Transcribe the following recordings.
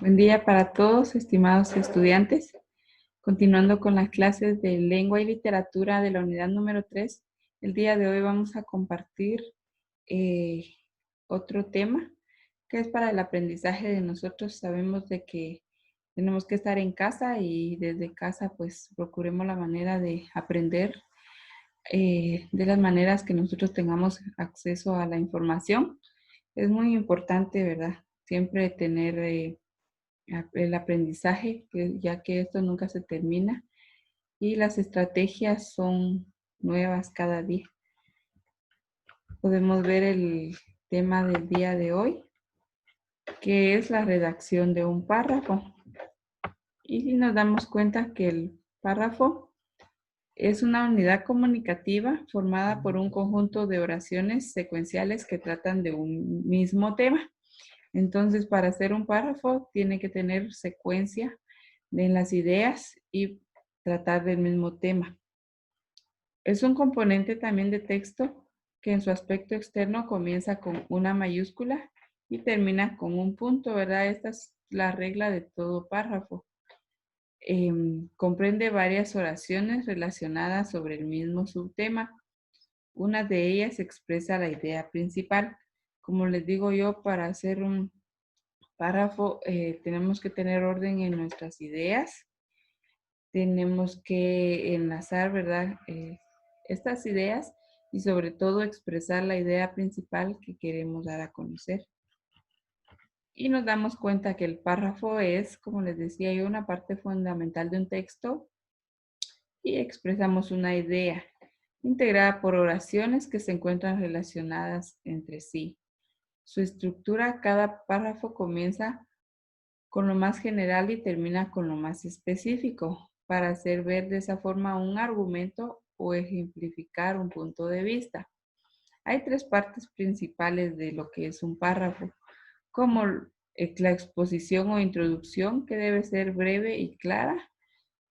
Buen día para todos, estimados estudiantes. Continuando con las clases de lengua y literatura de la unidad número 3, el día de hoy vamos a compartir eh, otro tema que es para el aprendizaje de nosotros. Sabemos de que tenemos que estar en casa y desde casa pues procuremos la manera de aprender de las maneras que nosotros tengamos acceso a la información. Es muy importante, ¿verdad? Siempre tener el aprendizaje, ya que esto nunca se termina y las estrategias son nuevas cada día. Podemos ver el tema del día de hoy, que es la redacción de un párrafo. Y nos damos cuenta que el párrafo es una unidad comunicativa formada por un conjunto de oraciones secuenciales que tratan de un mismo tema. Entonces, para hacer un párrafo tiene que tener secuencia de las ideas y tratar del mismo tema. Es un componente también de texto que en su aspecto externo comienza con una mayúscula y termina con un punto, ¿verdad? Esta es la regla de todo párrafo. Comprende varias oraciones relacionadas sobre el mismo subtema. Una de ellas expresa la idea principal. Como les digo yo, para hacer un párrafo tenemos que tener orden en nuestras ideas. Tenemos que enlazar, ¿verdad? Estas ideas y sobre todo expresar la idea principal que queremos dar a conocer. Y nos damos cuenta que el párrafo es, como les decía yo, una parte fundamental de un texto y expresamos una idea integrada por oraciones que se encuentran relacionadas entre sí. Su estructura, cada párrafo comienza con lo más general y termina con lo más específico para hacer ver de esa forma un argumento o ejemplificar un punto de vista. Hay tres partes principales de lo que es un párrafo, como la exposición o introducción, que debe ser breve y clara,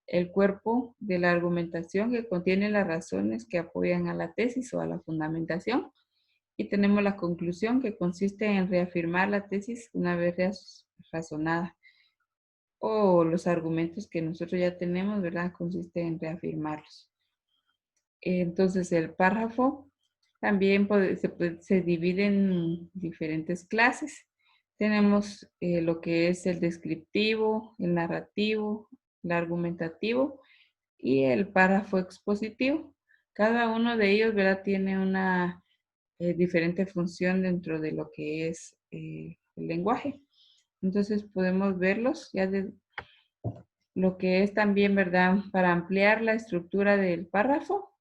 el cuerpo de la argumentación, que contiene las razones que apoyan a la tesis o a la fundamentación, y tenemos la conclusión, que consiste en reafirmar la tesis una vez razonada, o los argumentos que nosotros ya tenemos, ¿verdad? Consiste en reafirmarlos. Entonces, el párrafo también se divide en diferentes clases. Tenemos lo que es el descriptivo, el narrativo, el argumentativo y el párrafo expositivo. Cada uno de ellos, ¿verdad? Tiene una diferente función dentro de lo que es el lenguaje. Entonces, podemos verlos ya de lo que es también, ¿verdad? Para ampliar la estructura del párrafo.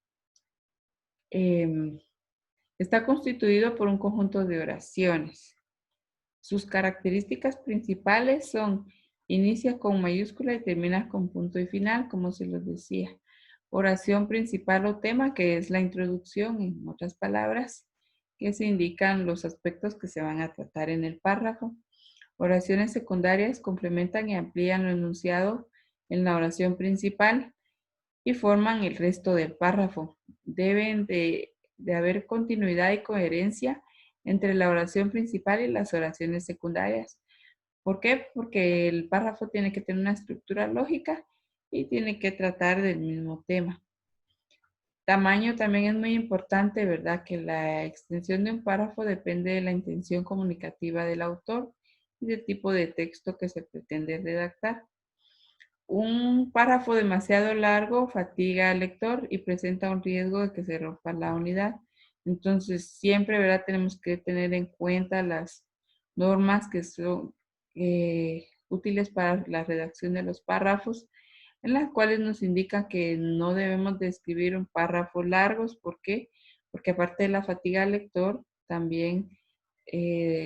Está constituido por un conjunto de oraciones. Sus características principales son: inicia con mayúscula y termina con punto y final, como se los decía. Oración principal o tema, que es la introducción, en otras palabras, que se indican los aspectos que se van a tratar en el párrafo. Oraciones secundarias complementan y amplían lo enunciado en la oración principal y forman el resto del párrafo. Deben de haber continuidad y coherencia entre la oración principal y las oraciones secundarias. ¿Por qué? Porque el párrafo tiene que tener una estructura lógica y tiene que tratar del mismo tema. Tamaño también es muy importante, ¿verdad? Que la extensión de un párrafo depende de la intención comunicativa del autor y del tipo de texto que se pretende redactar. Un párrafo demasiado largo fatiga al lector y presenta un riesgo de que se rompa la unidad. Entonces, siempre, ¿verdad? Tenemos que tener en cuenta las normas que son útiles para la redacción de los párrafos, en las cuales nos indican que no debemos de escribir un párrafo largos. ¿Por qué? Porque aparte de la fatiga al lector, también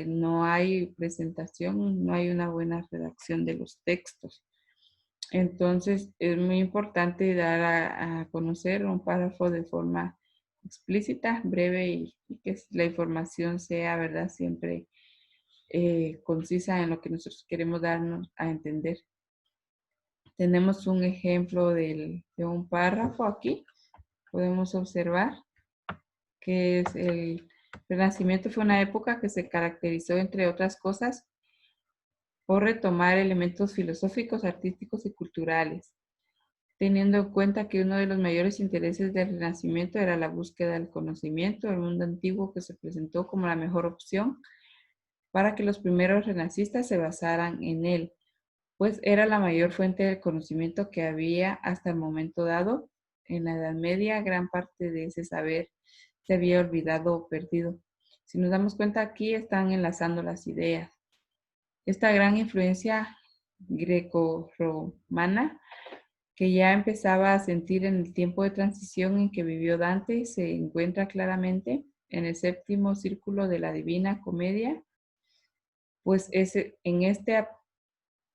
no hay presentación, no hay una buena redacción de los textos. Entonces, es muy importante dar a conocer un párrafo de forma explícita, breve y que la información sea, ¿verdad? Siempre concisa en lo que nosotros queremos darnos a entender. Tenemos un ejemplo de un párrafo aquí. Podemos observar que es el Renacimiento fue una época que se caracterizó, entre otras cosas, o retomar elementos filosóficos, artísticos y culturales, teniendo en cuenta que uno de los mayores intereses del Renacimiento era la búsqueda del conocimiento del mundo antiguo, que se presentó como la mejor opción para que los primeros renacistas se basaran en él, pues era la mayor fuente de conocimiento que había hasta el momento dado. En la Edad Media, gran parte de ese saber se había olvidado o perdido. Si nos damos cuenta, aquí están enlazando las ideas. Esta gran influencia greco-romana que ya empezaba a sentir en el tiempo de transición en que vivió Dante, se encuentra claramente en el séptimo círculo de la Divina Comedia, pues en este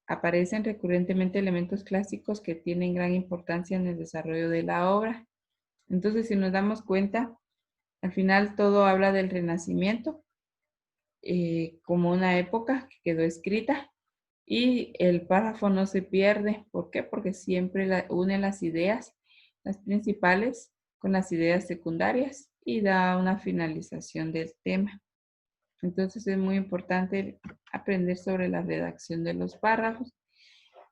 aparecen recurrentemente elementos clásicos que tienen gran importancia en el desarrollo de la obra. Entonces, si nos damos cuenta, al final todo habla del Renacimiento como una época que quedó escrita y el párrafo no se pierde. ¿Por qué? Porque siempre une las ideas, las principales, con las ideas secundarias y da una finalización del tema. Entonces es muy importante aprender sobre la redacción de los párrafos.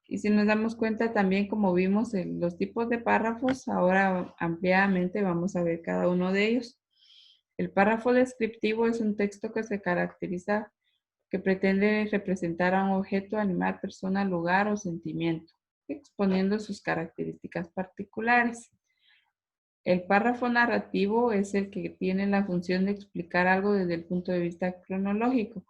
Y si nos damos cuenta también, como vimos en los tipos de párrafos, ahora ampliadamente vamos a ver cada uno de ellos. El párrafo descriptivo es un texto que se caracteriza, que pretende representar a un objeto, animal, persona, lugar o sentimiento, exponiendo sus características particulares. El párrafo narrativo es el que tiene la función de explicar algo desde el punto de vista cronológico,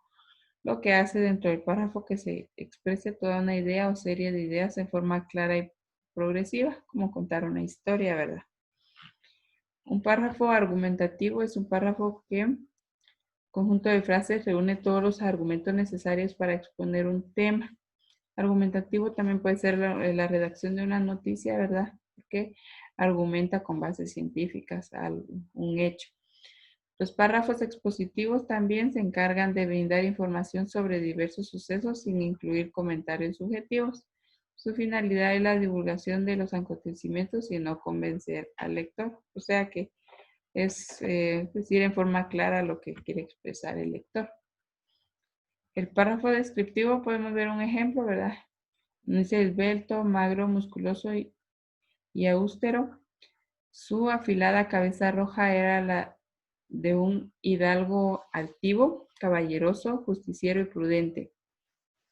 lo que hace dentro del párrafo que se exprese toda una idea o serie de ideas en forma clara y progresiva, como contar una historia, ¿verdad? Un párrafo argumentativo es un párrafo que, conjunto de frases, reúne todos los argumentos necesarios para exponer un tema. Argumentativo también puede ser la redacción de una noticia, ¿verdad? Porque argumenta con bases científicas un hecho. Los párrafos expositivos también se encargan de brindar información sobre diversos sucesos sin incluir comentarios subjetivos. Su finalidad es la divulgación de los acontecimientos y no convencer al lector. O sea que es decir en forma clara lo que quiere expresar el lector. El párrafo descriptivo podemos ver un ejemplo, ¿verdad? Dice esbelto, magro, musculoso y austero. Su afilada cabeza roja era la de un hidalgo altivo, caballeroso, justiciero y prudente.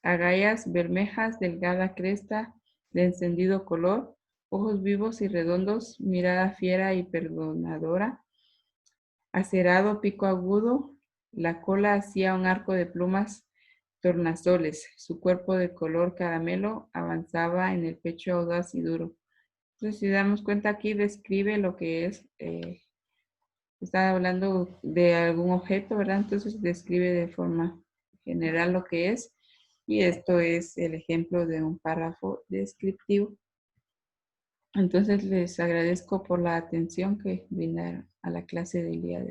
Agallas bermejas, delgada cresta, de encendido color, ojos vivos y redondos, mirada fiera y perdonadora, acerado pico agudo, la cola hacía un arco de plumas tornasoles, su cuerpo de color caramelo avanzaba en el pecho audaz y duro. Entonces, si damos cuenta aquí, describe lo que es, está hablando de algún objeto, ¿verdad? Entonces, describe de forma general lo que es. Y esto es el ejemplo de un párrafo descriptivo. Entonces, les agradezco por la atención que brindaron a la clase del día de hoy.